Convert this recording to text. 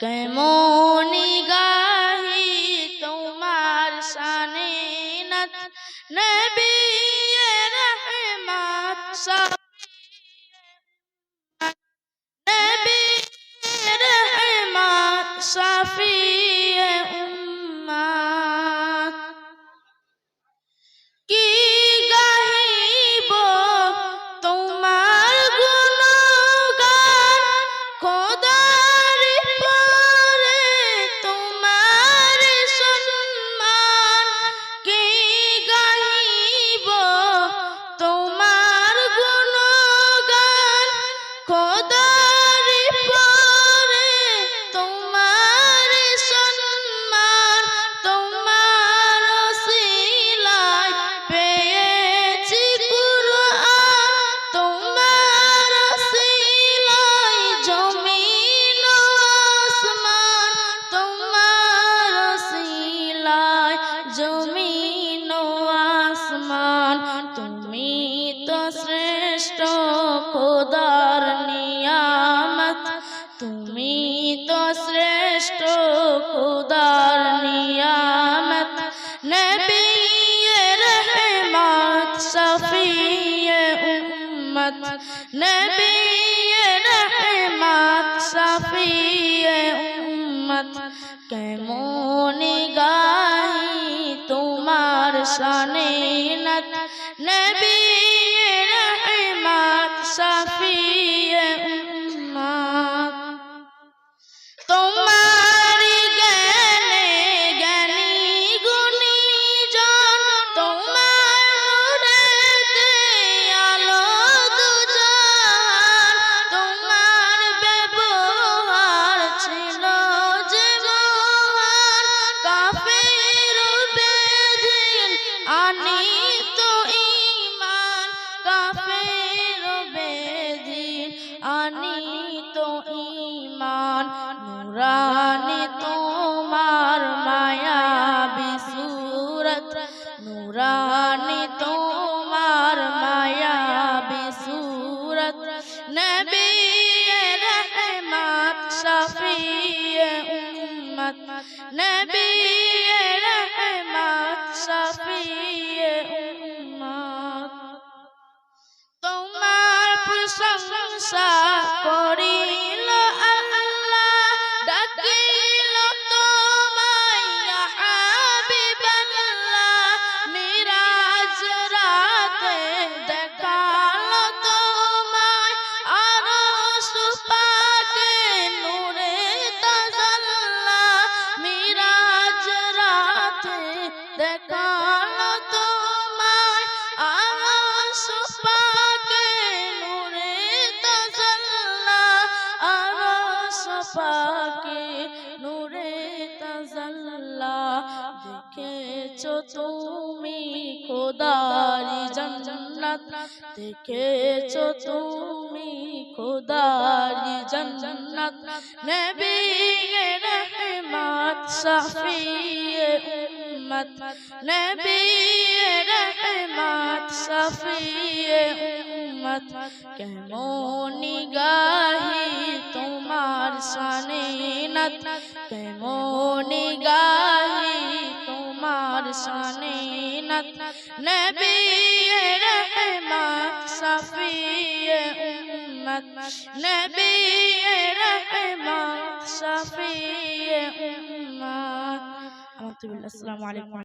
কেমন গাহি তোমার শানে নাত নবী রহমত নবী রহমত শাফি উম্মত কি গাহিব তোমার গুণগান খোদার পরে তোমার সম্মান কি গাহিব তোমার গুণগান খোদার পরে তোমার সম্মান তোমার ওসিলায় পেয়েছি কুরআন তোমার ওসিলায় জমিন ও আসমান তোমার ওসিলায় জমিন ও আসমান তুমি তো শ্রেষ্ঠ খোদার নিয়ামত তুমি তো শ্রেষ্ঠ খোদার নিয়ামত নবী রহমত শফি উম্মত নবী রহমত শফি উম্মত কেমন গাহি তোমার শানে নাত নবী রহমত শফি উম্মত তোমার জ্ঞানে জ্ঞানী গুণী জন তোমার নূরেতে আলো দুজাহান তোমার ব্যবহার ছিল যে মহান কাফের বেদিন আনিত ঈমান কাফের বেদিন আনিত ঈমান নুরানি তোমার মায়াবী সূরত নুরানি তোমার মায়াবী সূরত নবী রহমত শফি উম্মত নবী রহমত শফি উম্মত তোমার প্রশংসা করিল আল্লাহ ডাকিল তোমায় ইয়া হাবিবাল্লাহ মিরাজ রাতে দেখালো তোমায় আরশ পাকে নূরে তাজাল্লা মিরাজ রাতে দেখালো তোমায় আরশ পাকে নূরে তাজাল্লা আরশ পাকে নূরে তাজাল্লা দেখেছো তুমি খোদারি জান্নাত দেখেছো তুমি খোদারি জান্নাত নবী রহমত শফি উম্মত নবী রহমত শফি উম্মত কেমন গাহি তোমার শানে নাত কেমন গাহি তোমার শানে নাত নবী রহমত শফি উম্মত নবী রহমত শফি উম্মত। আসসালামু আলাইকুম।